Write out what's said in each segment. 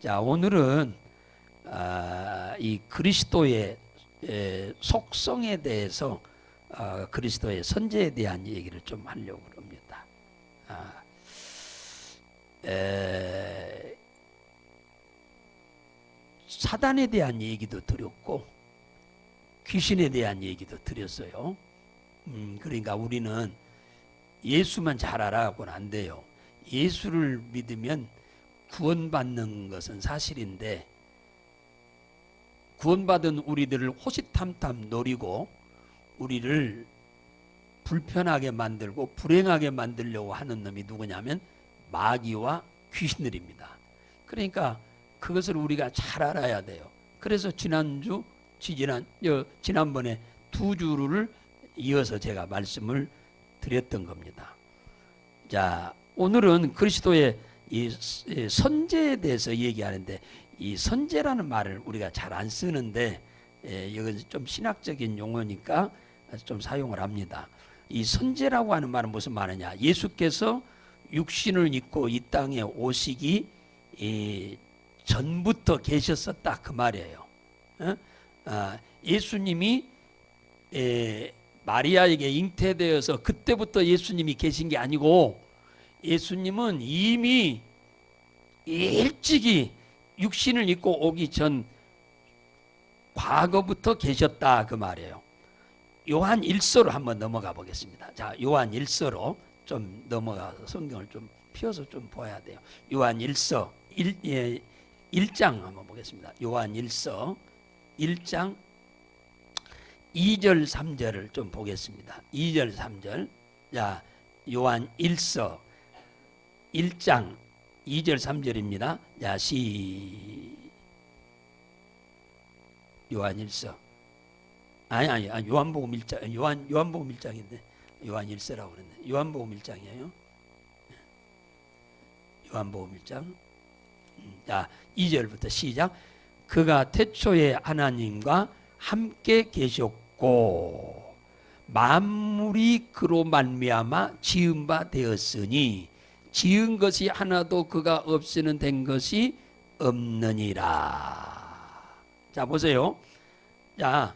자, 오늘은 이 그리스도의 속성에 대해서 그리스도의 선제에 대한 얘기를 좀 하려고 합니다. 사단에 대한 얘기도 드렸고 귀신에 대한 얘기도 드렸어요. 그러니까 우리는 예수만 잘 알아가고는 안 돼요. 예수를 믿으면 구원받는 것은 사실인데 구원받은 우리들을 호시탐탐 노리고 우리를 불편하게 만들고 불행하게 만들려고 하는 놈이 누구냐면 마귀와 귀신들입니다. 그러니까 그것을 우리가 잘 알아야 돼요. 그래서 지난번에 두 주를 이어서 제가 말씀을 드렸던 겁니다. 자, 오늘은 그리스도의 이 선제에 대해서 얘기하는데 이 선제라는 말을 우리가 잘 안 쓰는데 이건 좀 신학적인 용어니까 좀 사용을 합니다. 이 선제라고 하는 말은 무슨 말이냐? 예수께서 육신을 입고 이 땅에 오시기 전부터 계셨었다 그 말이에요. 예수님이 마리아에게 잉태되어서 그때부터 예수님이 계신 게 아니고 예수님은 이미 일찍이 육신을 입고 오기 전 과거부터 계셨다 그 말이에요. 요한 1서로 한번 넘어가 보겠습니다. 자, 요한 1서로 좀 넘어가서 성경을 좀 펴서 좀 봐야 돼요. 요한 1서 1장 한번 보겠습니다. 요한 1서 1장 2절 3절을 좀 보겠습니다. 2절 3절. 자, 요한 1서 1장 2절 3절입니다. 자, 요한 1서. 아니 요한복음 1장. 요한복음 1장인데 요한 1서라고 그랬네. 요한복음 1장이에요. 요한복음 1장. 자, 2절부터 시작. 그가 태초에 하나님과 함께 계셨고 만물이 그로 말미암아 지은 바 되었으니 지은 것이 하나도 그가 없이는 된 것이 없느니라. 자, 보세요. 자,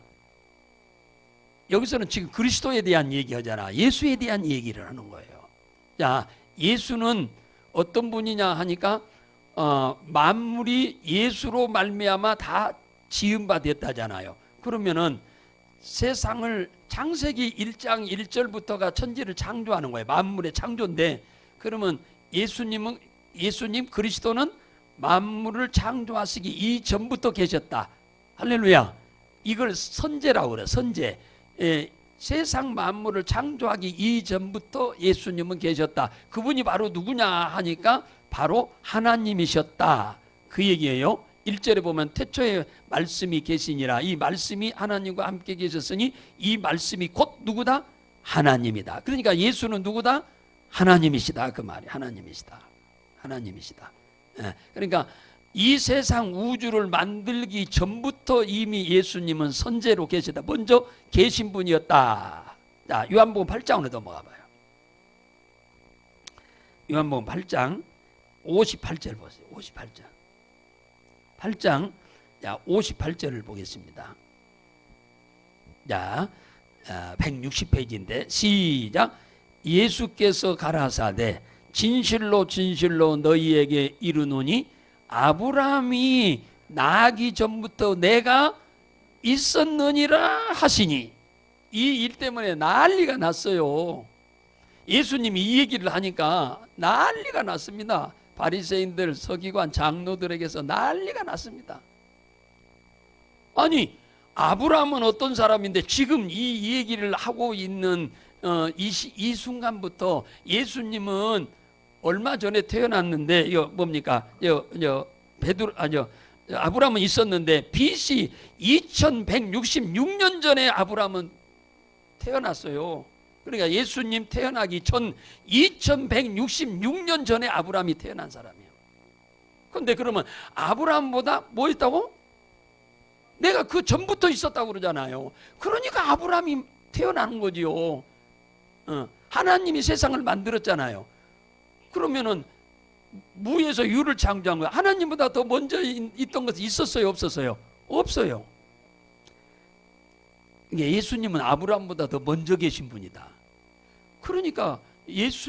여기서는 지금 그리스도에 대한 얘기하잖아. 예수에 대한 얘기를 하는 거예요. 자, 예수는 어떤 분이냐 하니까 만물이 예수로 말미암아 다 지은 바 됐다잖아요. 그러면은 세상을 창세기 1장 1절부터가 천지를 창조하는 거예요. 만물의 창조인데 그러면 예수님 그리스도는 만물을 창조하시기 이전부터 계셨다. 할렐루야. 이걸 선제라고 그래요. 선제. 세상 만물을 창조하기 이전부터 예수님은 계셨다. 그분이 바로 누구냐 하니까 바로 하나님이셨다. 그 얘기예요. 1절에 보면 태초에 말씀이 계시니라. 이 말씀이 하나님과 함께 계셨으니 이 말씀이 곧 누구다? 하나님이다. 그러니까 예수는 누구다? 하나님이시다. 그 말이 하나님이시다. 하나님이시다. 그러니까 이 세상 우주를 만들기 전부터 이미 예수님은 선제로 계시다. 먼저 계신 분이었다. 자, 요한복음 8장으로 넘어가 봐요. 요한복음 8장 58절 보세요. 58장. 8장 58절을 보겠습니다. 자, 160페이지인데 시작. 예수께서 가라사대 진실로 진실로 너희에게 이르노니 아브라함이 나기 전부터 내가 있었느니라 하시니. 이 일 때문에 난리가 났어요. 예수님이 이 얘기를 하니까 난리가 났습니다. 바리새인들, 서기관, 장로들에게서 난리가 났습니다. 아니, 아브라함은 어떤 사람인데 지금 이 얘기를 하고 있는 이 순간부터 예수님은 얼마 전에 태어났는데 이거 뭡니까? 아브라함은 있었는데 BC 2166년 전에 아브라함은 태어났어요. 그러니까 예수님 태어나기 전 2166년 전에 아브라함이 태어난 사람이에요. 그런데 그러면 아브라함보다 뭐 있다고? 내가 그 전부터 있었다고 그러잖아요. 그러니까 아브라함이 태어나는 거지요. 하나님이 세상을 만들었잖아요. 그러면은 무에서 유를 창조한 거예요. 하나님보다 더 먼저 있던 것이 있었어요, 없었어요? 없어요. 예수님은 아브라함보다 더 먼저 계신 분이다. 그러니까 예수님보다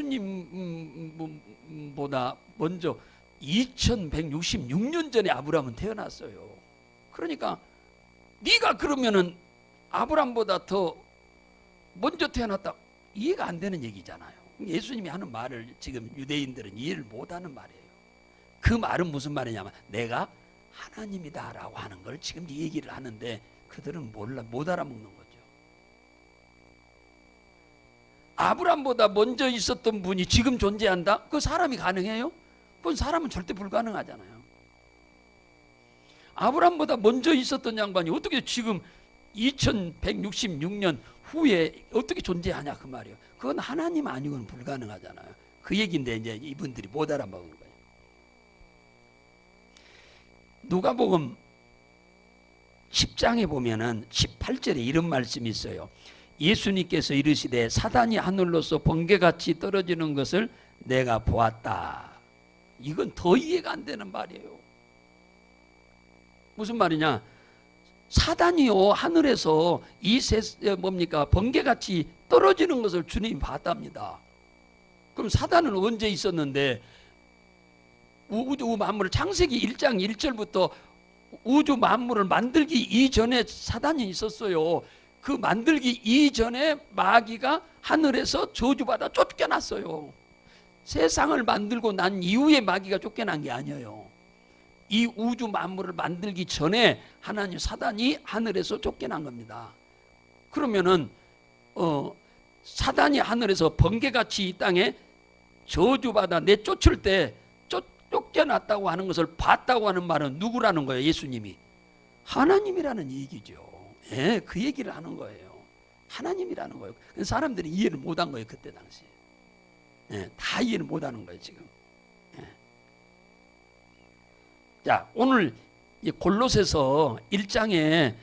먼저 2166년 전에 아브라함은 태어났어요. 그러니까 네가 그러면은 아브라함보다 더 먼저 태어났다, 이해가 안 되는 얘기잖아요. 예수님이 하는 말을 지금 유대인들은 이해를 못하는 말이에요. 그 말은 무슨 말이냐면 내가 하나님이다라고 하는 걸 지금 이 얘기를 하는데 그들은 못 알아먹는 거죠. 아브라함보다 먼저 있었던 분이 지금 존재한다? 그 사람이 가능해요? 그건 사람은 절대 불가능하잖아요. 아브라함보다 먼저 있었던 양반이 어떻게 지금 2166년 후에 어떻게 존재하냐 그 말이에요. 그건 하나님 아니고는 불가능하잖아요. 그 얘기인데 이제 이분들이 못 알아먹는 거예요. 누가복음 10장에 보면은 18절에 이런 말씀이 있어요. 예수님께서 이르시되 사단이 하늘로서 번개같이 떨어지는 것을 내가 보았다. 이건 더 이해가 안 되는 말이에요. 무슨 말이냐? 사단이요 하늘에서 뭡니까 번개같이 떨어지는 것을 주님이 봤답니다. 그럼 사단은 언제 있었는데? 우주 만물을 창세기 1장 1절부터 우주 만물을 만들기 이전에 사단이 있었어요. 그 만들기 이전에 마귀가 하늘에서 저주받아 쫓겨났어요. 세상을 만들고 난 이후에 마귀가 쫓겨난 게 아니에요. 이 우주 만물을 만들기 전에 하나님 사단이 하늘에서 쫓겨난 겁니다. 그러면은 사단이 하늘에서 번개같이 이 땅에 저주받아 내쫓을 때 쫓겨났다고 하는 것을 봤다고 하는 말은 누구라는 거예요? 예수님이. 하나님이라는 얘기죠. 예, 그 얘기를 하는 거예요. 하나님이라는 거예요. 사람들이 이해를 못한 거예요, 그때 당시에. 예, 다 이해를 못하는 거예요, 지금. 예. 자, 오늘 골로새서 1장에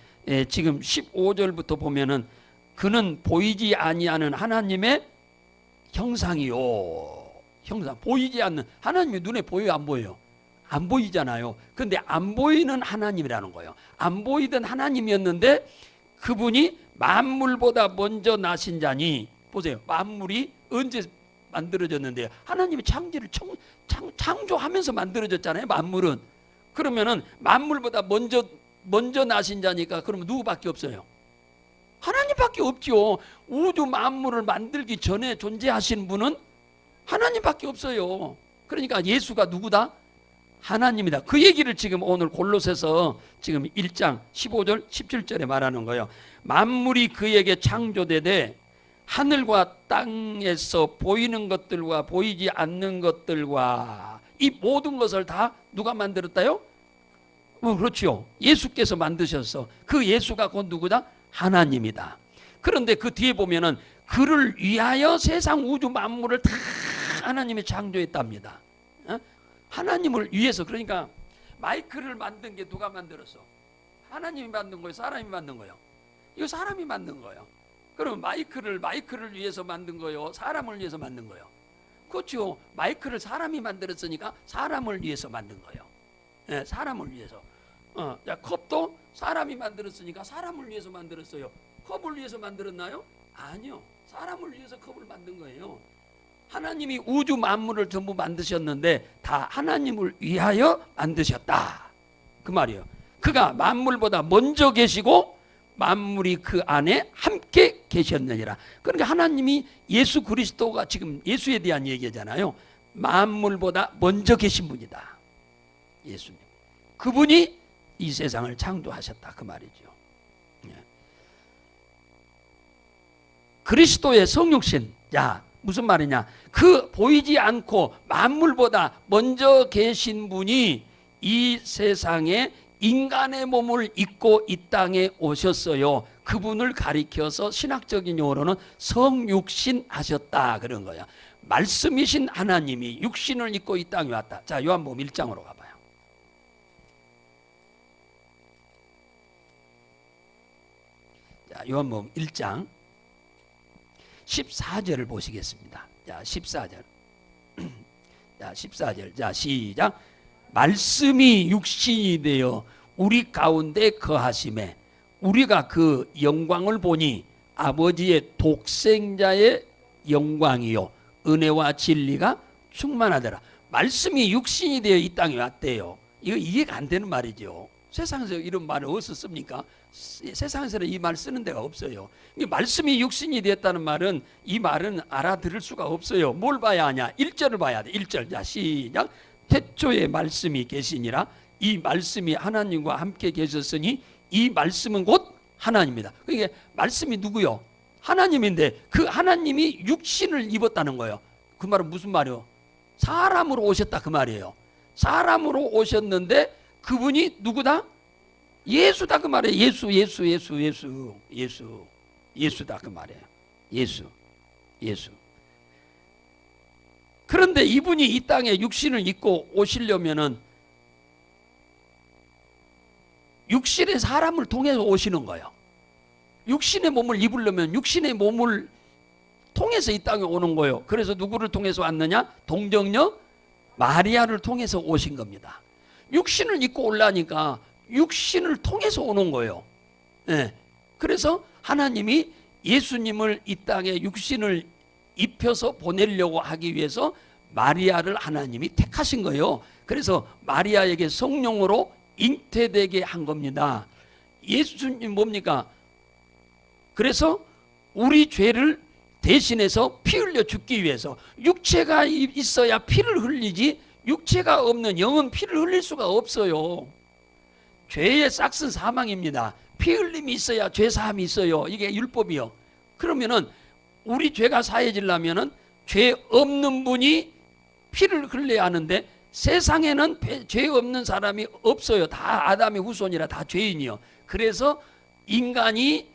지금 15절부터 보면은 그는 보이지 아니하는 하나님의 형상이요. 형상, 보이지 않는 하나님이 눈에 보여요, 안 보여요? 안 보이잖아요. 근데 안 보이는 하나님이라는 거예요. 안 보이던 하나님이었는데 그분이 만물보다 먼저 나신 자니, 보세요. 만물이 언제 만들어졌는데요? 하나님이 창조를 창조하면서 만들어졌잖아요, 만물은. 그러면은 만물보다 먼저 나신 자니까 그러면 누구밖에 없어요? 하나님밖에 없죠. 우주 만물을 만들기 전에 존재하신 분은 하나님밖에 없어요. 그러니까 예수가 누구다? 하나님이다. 그 얘기를 지금 오늘 골로새서 지금 1장 15절 17절에 말하는 거예요. 만물이 그에게 창조되되 하늘과 땅에서 보이는 것들과 보이지 않는 것들과 이 모든 것을 다 누가 만들었다요? 그렇죠. 예수께서 만드셔서 그 예수가 곧 누구다? 하나님이다. 그런데 그 뒤에 보면은 그를 위하여 세상 우주 만물을 다 하나님이 창조했답니다. 하나님을 위해서. 그러니까 마이크를 만든 게 누가 만들었어? 하나님이 만든 거예요? 사람이 만든 거예요? 이거 사람이 만든 거예요. 그럼 마이크를 위해서 만든 거예요? 사람을 위해서 만든 거예요? 그렇죠. 마이크를 사람이 만들었으니까 사람을 위해서 만든 거예요. 네, 사람을 위해서. 자, 컵도 사람이 만들었으니까 사람을 위해서 만들었어요. 컵을 위해서 만들었나요? 아니요. 사람을 위해서 컵을 만든 거예요. 하나님이 우주 만물을 전부 만드셨는데 다 하나님을 위하여 만드셨다. 그 말이에요. 그가 만물보다 먼저 계시고 만물이 그 안에 함께 계셨느니라. 그러니까 하나님이 예수 그리스도가 지금 예수에 대한 얘기잖아요. 만물보다 먼저 계신 분이다. 예수님. 그분이 이 세상을 창조하셨다. 그 말이죠. 그리스도의 성육신. 자, 무슨 말이냐? 그 보이지 않고 만물보다 먼저 계신 분이 이 세상에 인간의 몸을 입고 이 땅에 오셨어요. 그분을 가리켜서 신학적인 용어로는 성육신 하셨다 그런 거야. 말씀이신 하나님이 육신을 입고 이 땅에 왔다. 자, 요한복음 1장으로 가봐요. 자, 요한복음 1장 14절을 보시겠습니다. 자, 14절. 자, 14절. 자, 시작. 말씀이 육신이 되어 우리 가운데 거하심에 우리가 그 영광을 보니 아버지의 독생자의 영광이요 은혜와 진리가 충만하더라. 말씀이 육신이 되어 이 땅에 왔대요. 이거 이해가 안 되는 말이죠. 세상에서 이런 말을 어디서 씁니까? 세상에서는 이 말 쓰는 데가 없어요. 말씀이 육신이 되었다는 말은 이 말은 알아들을 수가 없어요. 뭘 봐야 하냐? 1절을 봐야 돼. 1절. 자, 시작. 태초에 말씀이 계시니라. 이 말씀이 하나님과 함께 계셨으니 이 말씀은 곧 하나님입니다. 그러니까 말씀이 누구요? 하나님인데 그 하나님이 육신을 입었다는 거예요. 그 말은 무슨 말이요? 사람으로 오셨다 그 말이에요. 사람으로 오셨는데 그분이 누구다? 예수다 그 말이에요. 예수다 그 말이에요. 예수. 그런데 이분이 이 땅에 육신을 입고 오시려면은 육신의 사람을 통해서 오시는 거예요. 육신의 몸을 입으려면 육신의 몸을 통해서 이 땅에 오는 거예요. 그래서 누구를 통해서 왔느냐? 동정녀 마리아를 통해서 오신 겁니다. 육신을 입고 올라니까 육신을 통해서 오는 거예요. 네. 그래서 하나님이 예수님을 이 땅에 육신을 입혀서 보내려고 하기 위해서 마리아를 하나님이 택하신 거예요. 그래서 마리아에게 성령으로 잉태되게 한 겁니다. 예수님 뭡니까? 그래서 우리 죄를 대신해서 피 흘려 죽기 위해서 육체가 있어야 피를 흘리지 육체가 없는 영은 피를 흘릴 수가 없어요. 죄의 싹은 사망입니다. 피 흘림이 있어야 죄 사함이 있어요. 이게 율법이요. 그러면은 우리 죄가 사해지려면은 죄 없는 분이 피를 흘려야 하는데 세상에는 죄 없는 사람이 없어요. 다 아담의 후손이라 다 죄인이요. 그래서 인간이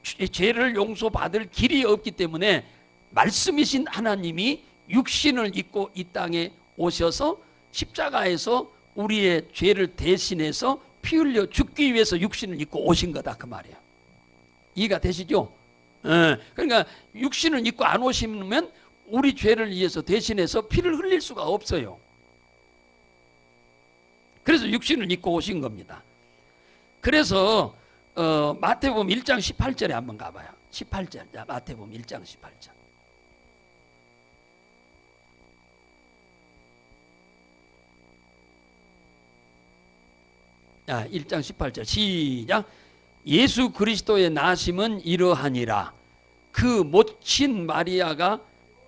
죄를 용서받을 길이 없기 때문에 말씀이신 하나님이 육신을 입고 이 땅에 오셔서 십자가에서 우리의 죄를 대신해서 피 흘려 죽기 위해서 육신을 입고 오신 거다 그 말이에요. 이해가 되시죠? 그러니까 육신을 입고 안 오시면 우리 죄를 위해서 대신해서 피를 흘릴 수가 없어요. 그래서 육신을 입고 오신 겁니다. 그래서 마태복음 1장 18절에 한번 가봐요. 18절. 자, 마태복음 1장 18절. 자, 1장 18절 시작. 예수 그리스도의 나심은 이러하니라. 그 모친 마리아가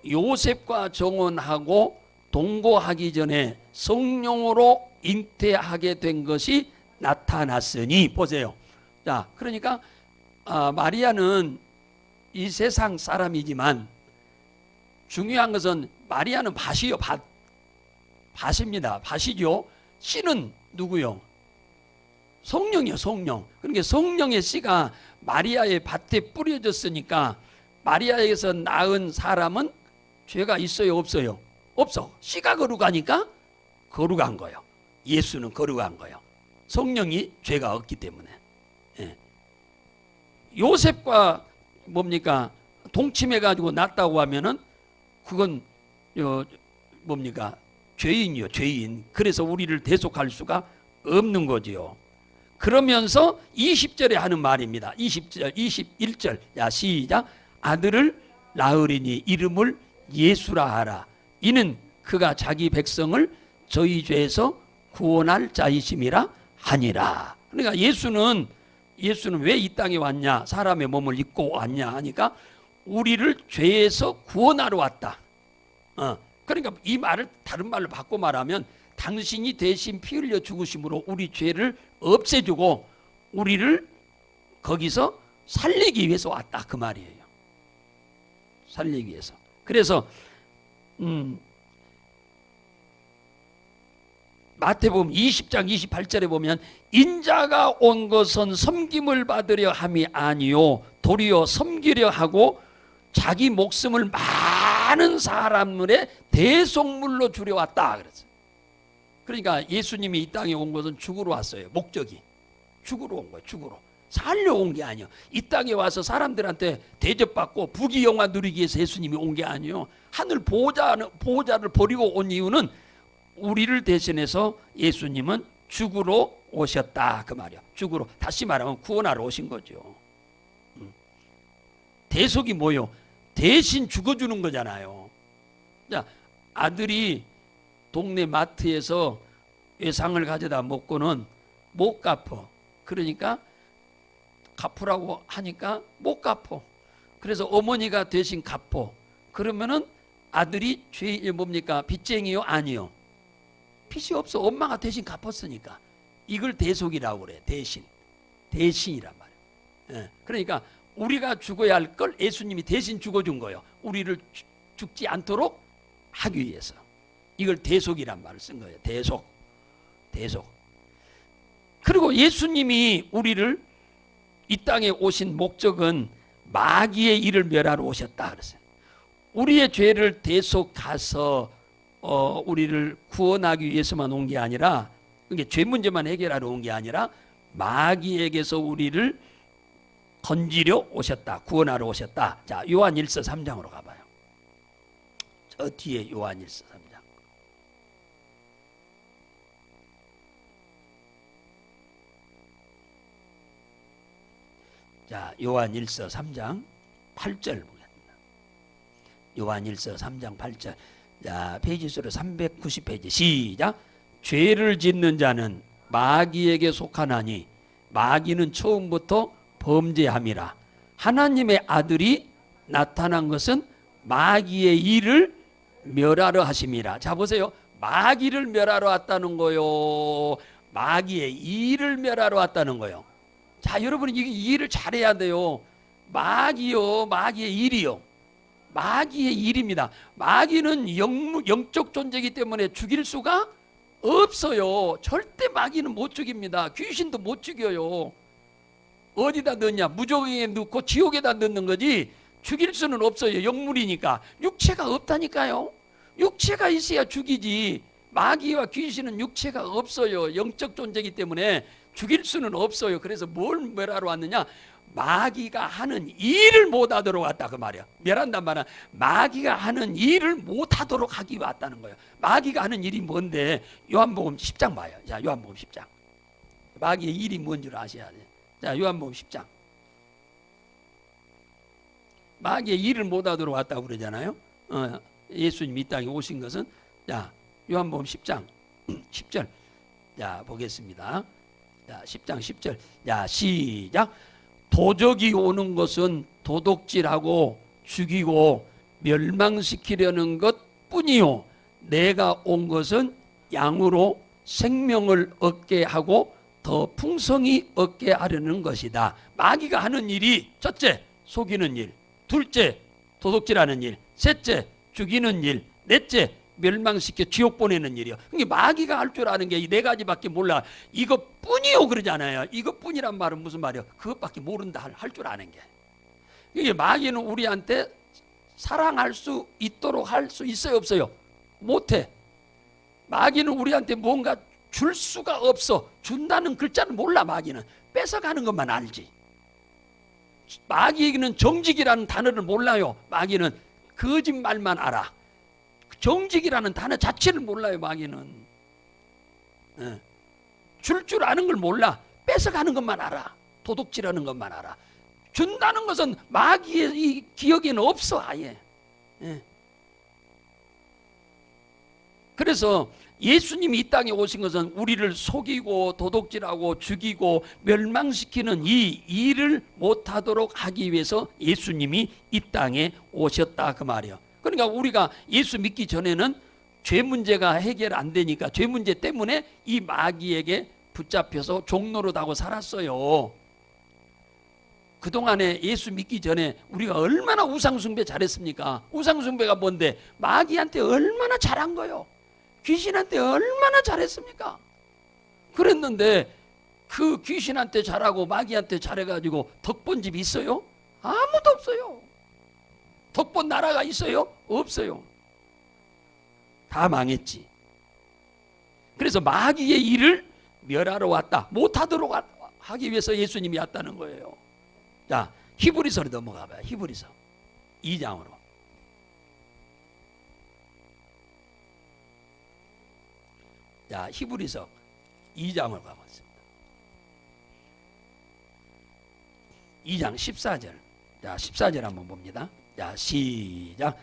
요셉과 정혼하고 동거하기 전에 성령으로 잉태하게 된 것이 나타났으니 보세요. 자, 그러니까 마리아는 이 세상 사람이지만 중요한 것은 마리아는 밭이요. 밭입니다. 밭이죠. 씨는 누구요? 성령이요. 성령. 그러니까 성령의 씨가 마리아의 밭에 뿌려졌으니까 마리아에게서 낳은 사람은 죄가 있어요? 없어요? 없어. 씨가 거룩하니까 거룩한 거예요. 예수는 거룩한 거예요. 성령이 죄가 없기 때문에. 예. 요셉과 뭡니까? 동침해가지고 낳았다고 하면은 그건 뭡니까? 죄인이요. 죄인. 그래서 우리를 대속할 수가 없는 거지요. 그러면서 20절에 하는 말입니다. 20절, 21절. 야, 시작. 아들을 낳으리니 이름을 예수라 하라. 이는 그가 자기 백성을 저희 죄에서 구원할 자이심이라 하니라. 그러니까 예수는 왜 이 땅에 왔냐? 사람의 몸을 입고 왔냐 하니까 우리를 죄에서 구원하러 왔다. 그러니까 이 말을 다른 말로 바꿔 말하면 당신이 대신 피 흘려 죽으심으로 우리 죄를 없애주고 우리를 거기서 살리기 위해서 왔다 그 말이에요. 살리기 위해서. 그래서 마태복음 20장 28절에 보면 인자가 온 것은 섬김을 받으려 함이 아니요 도리어 섬기려 하고 자기 목숨을 많은 사람들의 대속물로 주려 왔다 그랬어요. 그러니까 예수님이 이 땅에 온 것은 죽으러 왔어요. 목적이 죽으러 온 거예요. 죽으러. 살려 온 게 아니에요. 이 땅에 와서 사람들한테 대접받고 부귀영화 누리기 위해서 예수님이 온 게 아니에요. 하늘 보호자를 버리고 온 이유는 우리를 대신해서 예수님은 죽으러 오셨다 그 말이야. 죽으러, 다시 말하면 구원하러 오신 거죠. 대속이 뭐요? 대신 죽어주는 거잖아요. 자, 아들이 동네 마트에서 외상을 가져다 먹고는 못 갚어. 그러니까 갚으라고 하니까 못 갚어. 그래서 어머니가 대신 갚어. 그러면은 아들이 죄 뭡니까? 빚쟁이요? 아니요. 빚이 없어. 엄마가 대신 갚았으니까. 이걸 대속이라고 그래. 대신이란 말이에요. 예. 그러니까 우리가 죽어야 할 걸 예수님이 대신 죽어준 거예요. 우리를 죽지 않도록 하기 위해서. 이걸 대속이란 말을 쓴 거예요. 대속. 그리고 예수님이 우리를 이 땅에 오신 목적은 마귀의 일을 멸하러 오셨다 그랬어요. 우리의 죄를 대속가서 우리를 구원하기 위해서만 온 게 아니라, 그게 죄 문제만 해결하러 온 게 아니라 마귀에게서 우리를 건지려 오셨다, 구원하러 오셨다. 자, 요한일서 3장으로 가봐요. 저 뒤에 요한일서 3장. 자, 요한일서 3장 8절 보겠습니다. 요한일서 3장 8절. 자, 페이지 수로 390페이지. 시작. 죄를 짓는 자는 마귀에게 속하나니 마귀는 처음부터 범죄함이라. 하나님의 아들이 나타난 것은 마귀의 일을 멸하러 하심이라. 자, 보세요. 마귀를 멸하러 왔다는 거요. 마귀의 일을 멸하러 왔다는 거요. 자, 여러분이 이 일을 잘해야 돼요. 마귀의 일이요. 마귀의 일입니다. 마귀는 영적 존재이기 때문에 죽일 수가 없어요. 절대 마귀는 못 죽입니다. 귀신도 못 죽여요. 어디다 넣냐? 무저기에 넣고 지옥에다 넣는 거지 죽일 수는 없어요. 영물이니까. 육체가 없다니까요. 육체가 있어야 죽이지. 마귀와 귀신은 육체가 없어요. 영적 존재이기 때문에 죽일 수는 없어요. 그래서 뭘 멸하러 왔느냐? 마귀가 하는 일을 못하도록 왔다 그 말이야. 멸한단 말은 마귀가 하는 일을 못하도록 하기 왔다는 거예요. 마귀가 하는 일이 뭔데? 요한복음 10장 봐요. 자, 요한복음 10장. 마귀의 일이 뭔 줄 아셔야 돼. 자, 요한복음 10장. 마귀의 일을 못하도록 왔다고 그러잖아요. 예수님 이 땅에 오신 것은, 자, 요한복음 10장 10절. 자, 보겠습니다. 자, 10장 10절. 자, 시작. 도적이 오는 것은 도둑질하고 죽이고 멸망시키려는 것뿐이요, 내가 온 것은 양으로 생명을 얻게 하고 더 풍성히 얻게 하려는 것이다. 마귀가 하는 일이 첫째, 속이는 일. 둘째, 도둑질하는 일. 셋째, 죽이는 일. 넷째, 멸망시켜 지옥 보내는 일이요. 그러니까 마귀가 할 줄 아는 게 이 네 가지밖에 몰라. 이것뿐이요 그러잖아요. 이것뿐이란 말은 무슨 말이요? 그것밖에 모른다, 할 줄 아는 게. 이게 마귀는 우리한테 사랑할 수 있도록 할 수 있어요, 없어요? 못해. 마귀는 우리한테 뭔가 줄 수가 없어. 준다는 글자는 몰라. 마귀는 뺏어가는 것만 알지. 마귀에게는 정직이라는 단어를 몰라요. 마귀는 거짓말만 알아. 정직이라는 단어 자체를 몰라요. 마귀는 줄 아는 걸 몰라. 뺏어가는 것만 알아. 도둑질하는 것만 알아. 준다는 것은 마귀의 이 기억에는 없어 아예. 그래서 예수님이 이 땅에 오신 것은 우리를 속이고 도둑질하고 죽이고 멸망시키는 이 일을 못하도록 하기 위해서 예수님이 이 땅에 오셨다 그 말이에요. 그러니까 우리가 예수 믿기 전에는 죄 문제가 해결 안 되니까 죄 문제 때문에 이 마귀에게 붙잡혀서 종노릇하고 살았어요. 그동안에 예수 믿기 전에 우리가 얼마나 우상숭배 잘했습니까? 우상숭배가 뭔데? 마귀한테 얼마나 잘한 거요. 귀신한테 얼마나 잘했습니까? 그랬는데 그 귀신한테 잘하고 마귀한테 잘해가지고 덕본 집 있어요? 아무도 없어요. 덕본 나라가 있어요? 없어요. 다 망했지. 그래서 마귀의 일을 멸하러 왔다, 못하도록 하기 위해서 예수님이 왔다는 거예요. 자, 히브리서로 넘어가 봐요. 히브리서 2장으로. 자, 히브리서 2장을 가보겠습니다. 2장 14절. 자, 14절 한번 봅니다. 자, 시작.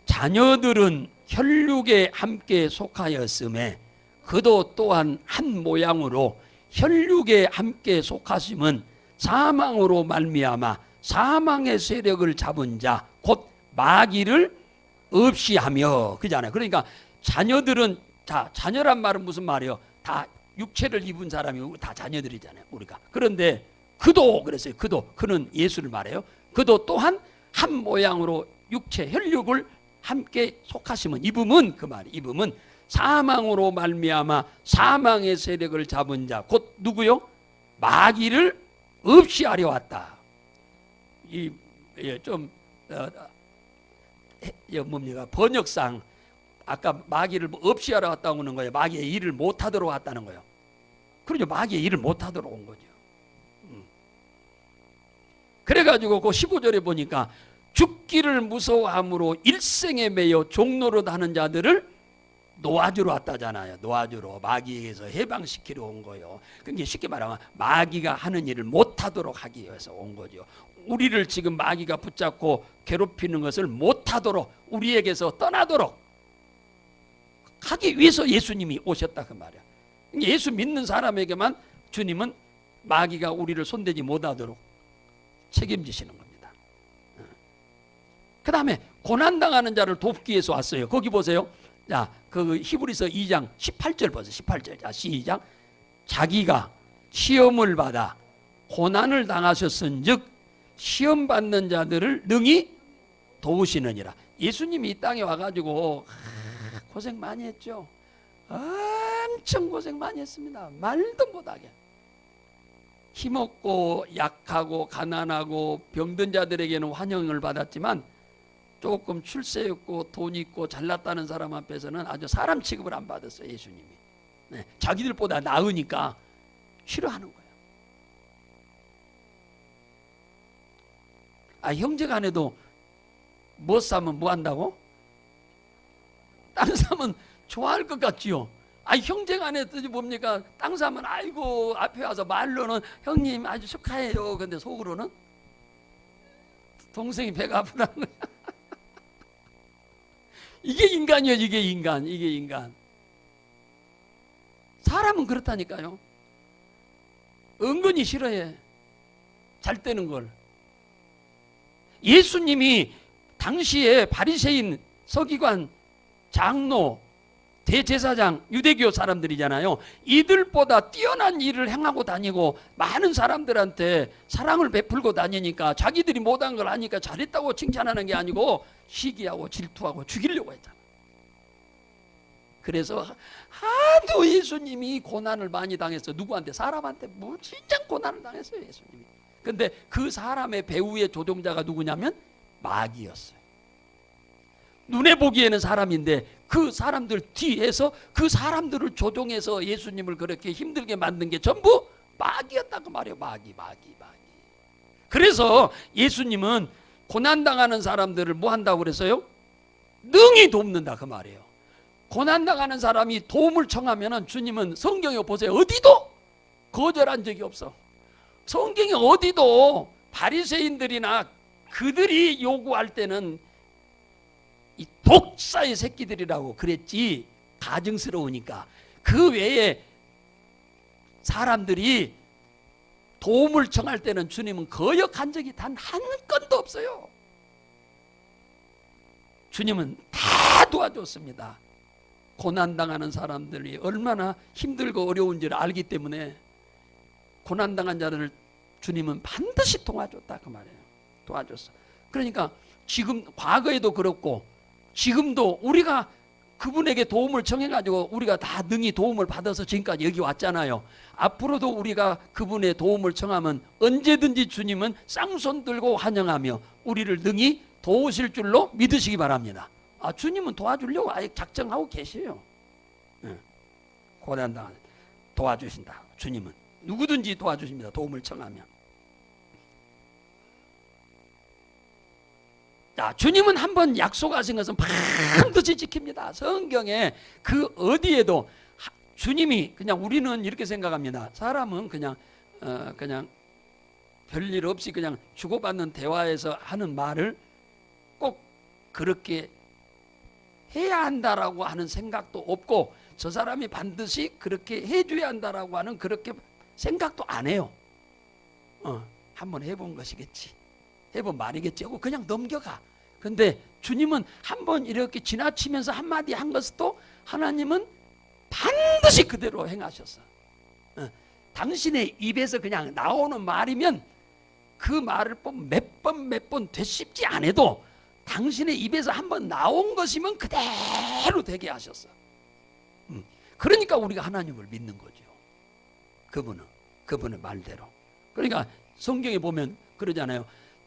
자녀들은 혈육에 함께 속하였음에 그도 또한 한 모양으로 혈육에 함께 속하심은 사망으로 말미암아 사망의 세력을 잡은 자 곧 마귀를 없이 하며, 그잖아요. 그러니까 자녀들은, 자, 자녀란 말은 무슨 말이에요? 다 육체를 입은 사람이 다 자녀들이잖아요, 우리가. 그런데 그도 그랬어요. 그는 예수를 말해요. 그도 또한 한 모양으로 육체 혈육을 함께 속하시면, 입음은 그 말이, 입음은 사망으로 말미암아 사망의 세력을 잡은 자 곧 누구요? 마귀를 없이 하려 왔다. 좀 뭡니까? 번역상 아까 마귀를 없이 하러 왔다고 하는 거예요. 마귀의 일을 못하도록 왔다는 거예요. 그러죠. 마귀의 일을 못하도록 온 거죠. 그래가지고 그 15절에 보니까 죽기를 무서워함으로 일생에 매여 종노릇 하는 자들을 놓아주러 왔다잖아요. 놓아주러, 마귀에게서 해방시키러 온 거예요. 그러니까 쉽게 말하면 마귀가 하는 일을 못하도록 하기 위해서 온 거죠. 우리를 지금 마귀가 붙잡고 괴롭히는 것을 못하도록, 우리에게서 떠나도록 하기 위해서 예수님이 오셨다 그 말이야. 예수 믿는 사람에게만 주님은 마귀가 우리를 손대지 못하도록 책임지시는 겁니다. 그 다음에 고난당하는 자를 돕기 위해서 왔어요. 거기 보세요. 자, 그 히브리서 2장 18절 보세요. 18절. 자, 시작. 자기가 시험을 받아 고난을 당하셨은즉 시험 받는 자들을 능히 도우시느니라. 예수님이 이 땅에 와가지고 고생 많이 했죠. 엄청 고생 많이 했습니다. 말도 못하게. 힘없고 약하고 가난하고 병든 자들에게는 환영을 받았지만 조금 출세했고 돈 있고 잘났다는 사람 앞에서는 아주 사람 취급을 안 받았어요. 예수님이. 네, 자기들보다 나으니까 싫어하는 거예요. 형제간에도 뭐 사면 뭐 한다고? 땅 사면 좋아할 것 같지요. 형제간에 뜻이 뭡니까? 땅 사면 아이고 앞에 와서 말로는 형님 아주 축하해요. 근데 속으로는 동생이 배가 아프다는 거야. 이게 인간이에요. 이게 인간. 사람은 그렇다니까요. 은근히 싫어해. 잘 되는 걸. 예수님이 당시에 바리새인, 서기관, 장로, 대제사장, 유대교 사람들이잖아요. 이들보다 뛰어난 일을 행하고 다니고 많은 사람들한테 사랑을 베풀고 다니니까 자기들이 못한 걸 하니까 잘했다고 칭찬하는 게 아니고 시기하고 질투하고 죽이려고 했잖아. 그래서 하도 예수님이 고난을 많이 당했어요. 누구한테? 사람한테 무진장 고난을 당했어요, 예수님이. 근데 그 사람의 배후의 조종자가 누구냐면 마귀였어요. 눈에 보기에는 사람인데 그 사람들 뒤에서 그 사람들을 조종해서 예수님을 그렇게 힘들게 만든 게 전부 마귀였다고 말이에요. 마귀. 그래서 예수님은 고난당하는 사람들을 뭐 한다고 그랬어요? 능히 돕는다 그 말이에요. 고난당하는 사람이 도움을 청하면 주님은 성경에 보세요. 어디도 거절한 적이 없어. 성경에 어디도 바리새인들이나 그들이 요구할 때는 이 독사의 새끼들이라고 그랬지, 가증스러우니까. 그 외에 사람들이 도움을 청할 때는 주님은 거역한 적이 단 한 건도 없어요. 주님은 다 도와줬습니다. 고난당하는 사람들이 얼마나 힘들고 어려운지를 알기 때문에 고난당한 자를 주님은 반드시 도와줬다 그 말이에요. 도와줬어. 그러니까 지금 과거에도 그렇고 지금도 우리가 그분에게 도움을 청해가지고 우리가 다 능히 도움을 받아서 지금까지 여기 왔잖아요. 앞으로도 우리가 그분의 도움을 청하면 언제든지 주님은 쌍손 들고 환영하며 우리를 능히 도우실 줄로 믿으시기 바랍니다. 주님은 도와주려고 아예 작정하고 계세요. 고난당한 도와주신다. 주님은. 누구든지 도와주십니다. 도움을 청하면. 자, 주님은 한번 약속하신 것은 반드시 지킵니다. 성경에 그 어디에도 주님이, 그냥 우리는 이렇게 생각합니다. 사람은 그냥 별일 없이 그냥 주고받는 대화에서 하는 말을 꼭 그렇게 해야 한다라고 하는 생각도 없고, 저 사람이 반드시 그렇게 해줘야 한다라고 하는 그렇게 생각도 안 해요. 한번 해본 것이겠지, 해본 말이겠지 하고 그냥 넘겨가. 근데 주님은 한번 이렇게 지나치면서 한마디 한 것도 하나님은 반드시 그대로 행하셨어. 당신의 입에서 그냥 나오는 말이면 그 말을 몇 번 되씹지 않아도 당신의 입에서 한번 나온 것이면 그대로 되게 하셨어. 그러니까 우리가 하나님을 믿는 거죠. 그분의 말대로. 그러니까 성경에 보면 그러잖아요.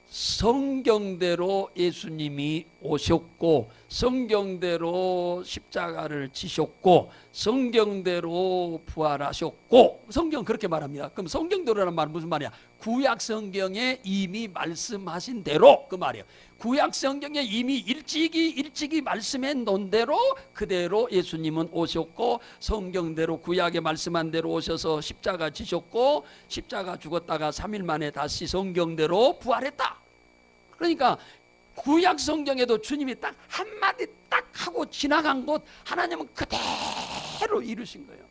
성경대로 예수님이 오셨고, 성경대로 십자가를 지셨고, 성경대로 부활하셨고, 성경 그렇게 말합니다. 그럼 성경대로라는 말은 무슨 말이야? 구약 성경에 이미 말씀하신 대로, 그 말이에요. 구약 성경에 이미 일찍이 말씀해 놓은 대로 그대로 예수님은 오셨고, 성경대로 구약에 말씀한 대로 오셔서 십자가 지셨고, 십자가 죽었다가 3일 만에 다시 성경대로 부활했다. 그러니까 구약 성경에도 주님이 딱 한마디 딱 하고 지나간 것 하나님은 그대로 이루신 거예요.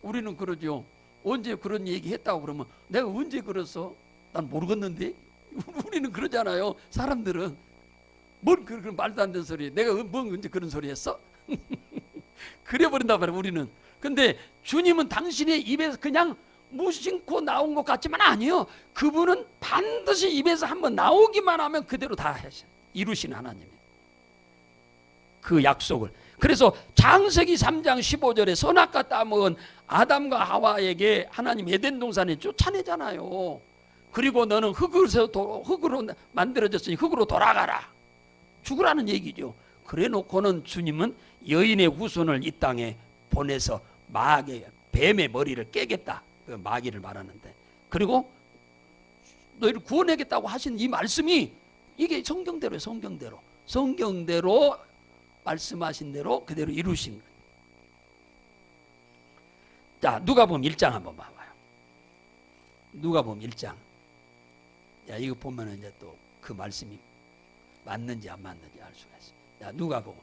우리는 그러죠. 언제 그런 얘기 했다고 그러면 내가 언제 그랬어? 난 모르겠는데. 우리는 그러잖아요. 사람들은 뭔 그런 말도 안 되는 소리, 내가 뭔 언제 그런 소리 했어? 그래버린단 말이에요, 우리는. 근데 주님은 당신의 입에서 그냥 무심코 나온 것 같지만 아니요. 그분은 반드시 입에서 한번 나오기만 하면 그대로 다 이루신 하나님이에요. 그 약속을. 그래서 창세기 3장 15절에 선악과 따먹은 아담과 하와에게 하나님 에덴 동산에 쫓아내잖아요. 그리고 너는 흙으로 만들어졌으니 흙으로 돌아가라, 죽으라는 얘기죠. 그래 놓고는 주님은 여인의 후손을 이 땅에 보내서 뱀의 머리를 깨겠다, 그 마귀를 말하는데, 그리고 너희를 구원하겠다고 하신 이 말씀이 이게 성경대로예요. 성경대로 말씀하신 대로 그대로 이루신 거예요. 자, 누가복음 1장 한번 봐봐요. 누가복음 1장. 야, 이거 보면 이제 또 그 말씀이 맞는지 안 맞는지 알 수가 있어요. 자, 누가복음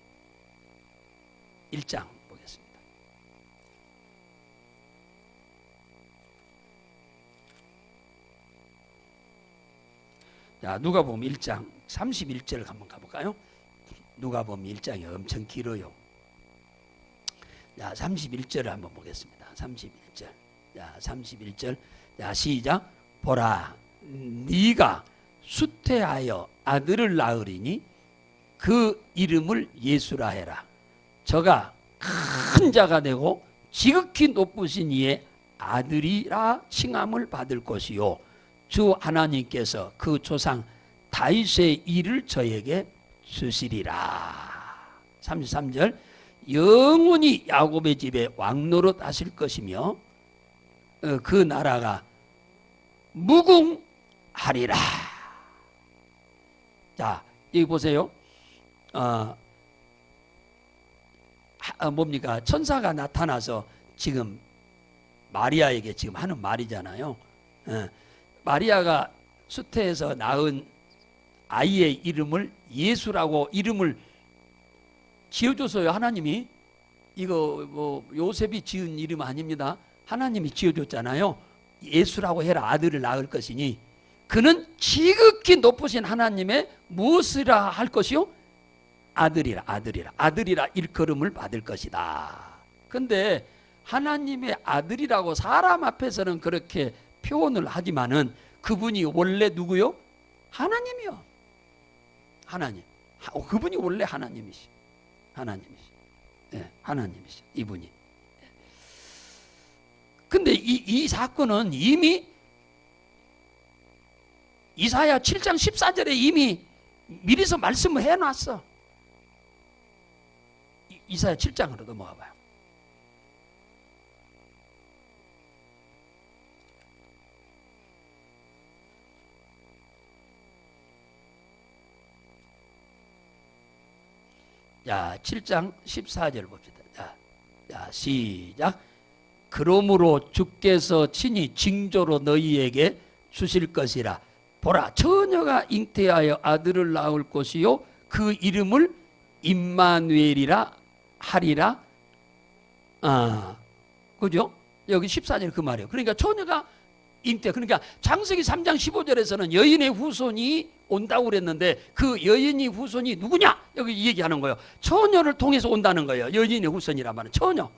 1장 보겠습니다. 자, 누가복음 1장 31절 한번 가볼까요? 누가복음 1장이 엄청 길어요. 자, 31절을 한번 보겠습니다. 31절. 자, 31절. 자, 시작. 보라, 네가 수태하여 아들을 낳으리니 그 이름을 예수라 해라. 저가 큰 자가 되고 지극히 높으신 이의 아들이라 칭함을 받을 것이요, 주 하나님께서 그 조상 다윗의 일을 저에게 주시리라. 33절. 영원히 야곱의 집에 왕노릇 하실 것이며 그 나라가 무궁하리라. 자, 여기 보세요. 뭡니까? 천사가 나타나서 지금 마리아에게 지금 하는 말이잖아요. 마리아가 수태에서 낳은 아이의 이름을 예수라고 이름을 지어줬어요. 하나님이. 이거 뭐 요셉이 지은 이름 아닙니다. 하나님이 지어줬잖아요. 예수라고 해라, 아들을 낳을 것이니. 그는 지극히 높으신 하나님의 무엇이라 할 것이요? 아들이라 일컬음을 받을 것이다. 근데 하나님의 아들이라고 사람 앞에서는 그렇게 표현을 하지만은 그분이 원래 누구요? 하나님이요. 하나님. 그분이 원래 하나님이시. 네, 하나님이시. 이분이. 근데 이 사건은 이미 이사야 7장 14절에 이미 미리서 말씀을 해놨어. 이사야 7장으로 넘어가 봐요. 자, 7장 14절 봅시다. 자, 시작. 그러므로 주께서 친히 징조로 너희에게 주실 것이라. 보라, 처녀가 잉태하여 아들을 낳을 것이요 그 이름을 임마누엘이라 하리라. 그죠? 여기 14절 그 말이에요. 그러니까 처녀가 잉태, 그러니까 창세기 3장 15절에서는 여인의 후손이 온다고 그랬는데 그 여인의 후손이 누구냐? 여기 얘기하는 거예요. 처녀를 통해서 온다는 거예요. 여인의 후손이란 말은 처녀.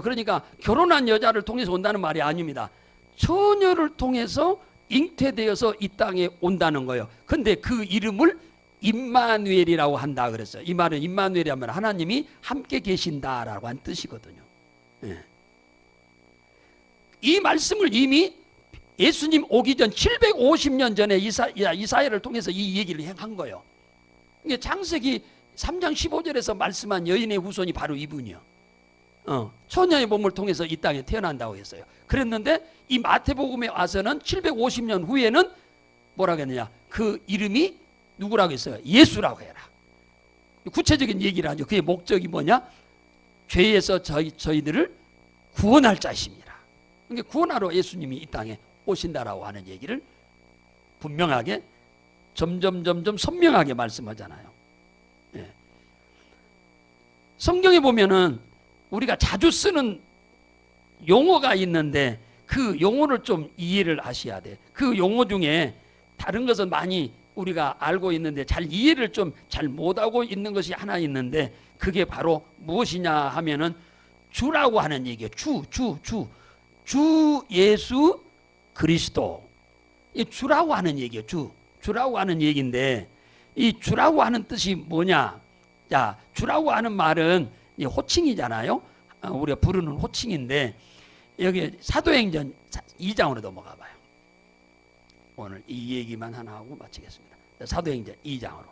그러니까 결혼한 여자를 통해서 온다는 말이 아닙니다. 처녀를 통해서 잉태되어서 이 땅에 온다는 거예요. 근데 그 이름을 임마누엘이라고 한다 그랬어요. 이 말은 임마누엘이라면 하나님이 함께 계신다라고 한 뜻이거든요. 예. 이 말씀을 이미 예수님 오기 전 750년 전에 이사야를 통해서 이 얘기를 한 거예요. 이게 창세기 3장 15절에서 말씀한 여인의 후손이 바로 이분이요. 처녀의 몸을 통해서 이 땅에 태어난다고 했어요. 그랬는데 이 마태복음에 와서는 750년 후에는 뭐라고 했느냐? 그 이름이 누구라고 했어요? 예수라고 해라. 구체적인 얘기를 하죠. 그의 목적이 뭐냐? 죄에서 저희들을 구원할 자이십니다. 그러니까 구원하러 예수님이 이 땅에 오신다라고 하는 얘기를 분명하게 점점 선명하게 말씀하잖아요. 예. 성경에 보면은 우리가 자주 쓰는 용어가 있는데 그 용어를 좀 이해를 하셔야 돼. 그 용어 중에 다른 것은 많이 우리가 알고 있는데 잘 이해를 좀 잘 못하고 있는 것이 하나 있는데 그게 바로 무엇이냐 하면은 주라고 하는 얘기예요. 주 예수 그리스도. 이 주라고 하는 얘기예요. 주라고 하는 얘기인데 이 주라고 하는 뜻이 뭐냐? 자, 주라고 하는 말은 호칭이잖아요. 우리가 부르는 호칭인데 여기 사도행전 2장으로 넘어가 봐요. 오늘 이 얘기만 하나 하고 마치겠습니다. 자, 사도행전 2장으로.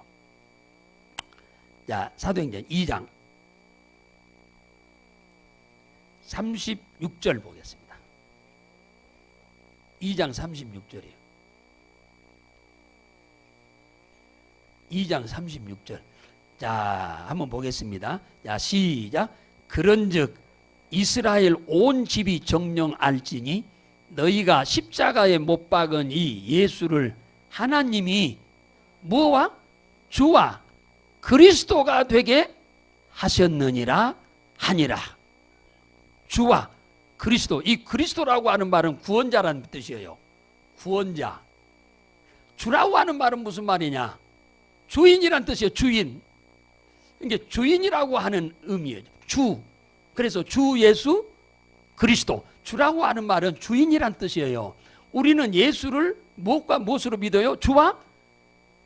자, 사도행전 2장 36절 보겠습니다. 2장 36절이에요. 2장 36절. 자, 한번 보겠습니다. 자, 시작. 그런즉 이스라엘 온 집이 정령 알지니 너희가 십자가에 못 박은 이 예수를 하나님이 뭐와? 주와 그리스도가 되게 하셨느니라 하니라. 주와 그리스도. 이 그리스도라고 하는 말은 구원자라는 뜻이에요. 구원자. 주라고 하는 말은 무슨 말이냐? 주인이란 뜻이에요. 주인. 이게 주인이라고 하는 의미예요. 주. 그래서 주 예수 그리스도. 주라고 하는 말은 주인이란 뜻이에요. 우리는 예수를 무엇과 무엇으로 믿어요? 주와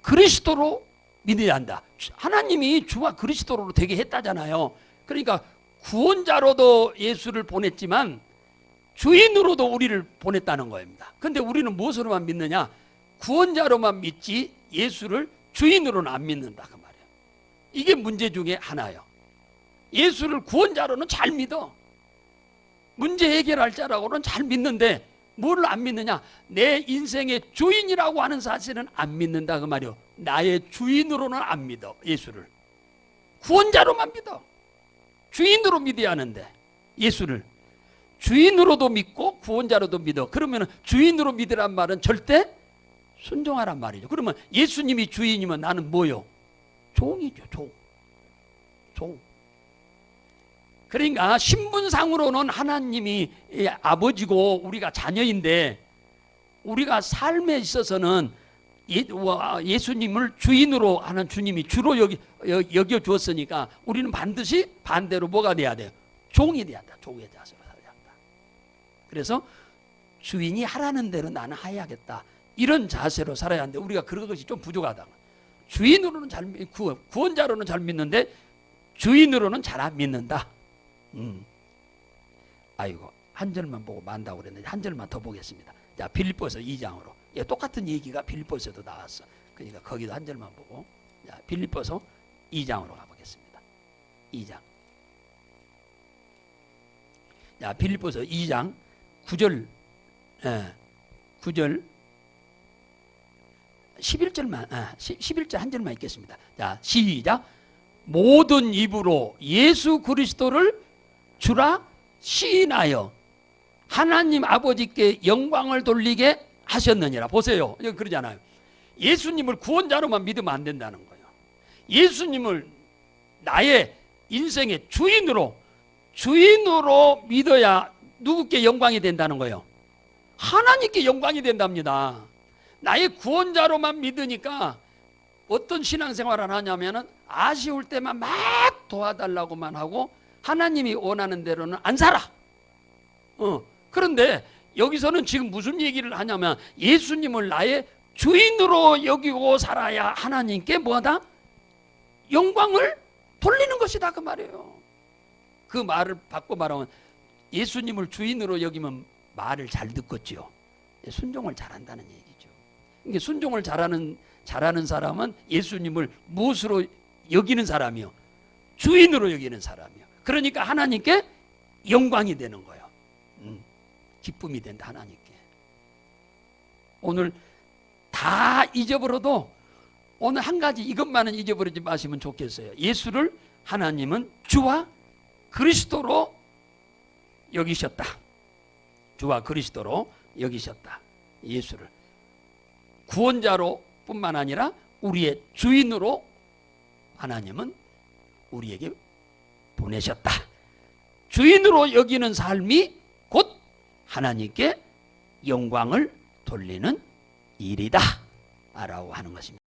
그리스도로 믿어야 한다. 하나님이 주와 그리스도로 되게 했다잖아요. 그러니까 구원자로도 예수를 보냈지만 주인으로도 우리를 보냈다는 겁니다. 그런데 우리는 무엇으로만 믿느냐? 구원자로만 믿지 예수를 주인으로는 안 믿는다 그 말이에요. 이게 문제 중에 하나예요. 예수를 구원자로는 잘 믿어. 문제 해결할 자라고는 잘 믿는데 뭘 안 믿느냐? 내 인생의 주인이라고 하는 사실은 안 믿는다 그 말이에요. 나의 주인으로는 안 믿어. 예수를 구원자로만 믿어. 주인으로 믿어야 하는데 예수를 주인으로도 믿고 구원자로도 믿어. 그러면 주인으로 믿으란 말은 절대 순종하란 말이죠. 그러면 예수님이 주인이면 나는 뭐요? 종이죠. 종. 그러니까 신분상으로는 하나님이 아버지고 우리가 자녀인데 우리가 삶에 있어서는 예수님을 주인으로 하는 주님이 주로 여겨 주었으니까 우리는 반드시 반대로 뭐가 돼야 돼요? 종이 돼야 한다. 종의 자세로 살아야 한다. 그래서 주인이 하라는 대로 나는 해야겠다. 이런 자세로 살아야 하는데 우리가 그런 것이 좀 부족하다. 주인으로는 잘 구원자로는 잘 믿는데 주인으로는 잘 안 믿는다. 아이고 한 절만 보고 만다고 그랬는데 한 절만 더 보겠습니다. 자, 빌립보서 2장으로. 똑같은 얘기가 빌립보서도 나왔어. 그러니까 거기도 한 절만 보고. 자, 빌립보서 2장으로 가보겠습니다. 2장. 자, 빌립보서 2장 9절 11절만 11절 한 절만 읽겠습니다. 자, 시작. 모든 입으로 예수 그리스도를 주라 시인하여 하나님 아버지께 영광을 돌리게 하셨느니라. 보세요. 여기 그러잖아요. 예수님을 구원자로만 믿으면 안 된다는 거예요. 예수님을 나의 인생의 주인으로 믿어야 누구께 영광이 된다는 거예요? 하나님께 영광이 된답니다. 나의 구원자로만 믿으니까 어떤 신앙생활을 하냐면은 아쉬울 때만 막 도와달라고만 하고 하나님이 원하는 대로는 안 살아. 그런데 여기서는 지금 무슨 얘기를 하냐면 예수님을 나의 주인으로 여기고 살아야 하나님께 뭐하다? 영광을 돌리는 것이다 그 말이에요. 그 말을 바꿔 말하면 예수님을 주인으로 여기면 말을 잘 듣겠지요. 순종을 잘한다는 얘기죠. 그러니까 순종을 잘하는 사람은 예수님을 무엇으로 여기는 사람이요? 주인으로 여기는 사람이요. 그러니까 하나님께 영광이 되는 거예요. 기쁨이 된다 하나님께. 오늘 다 잊어버려도 오늘 한 가지 이것만은 잊어버리지 마시면 좋겠어요. 예수를 하나님은 주와 그리스도로 여기셨다. 주와 그리스도로 여기셨다. 예수를 구원자로 뿐만 아니라 우리의 주인으로 하나님은 우리에게 보내셨다. 주인으로 여기는 삶이 곧 하나님께 영광을 돌리는 일이다 라고 하는 것입니다.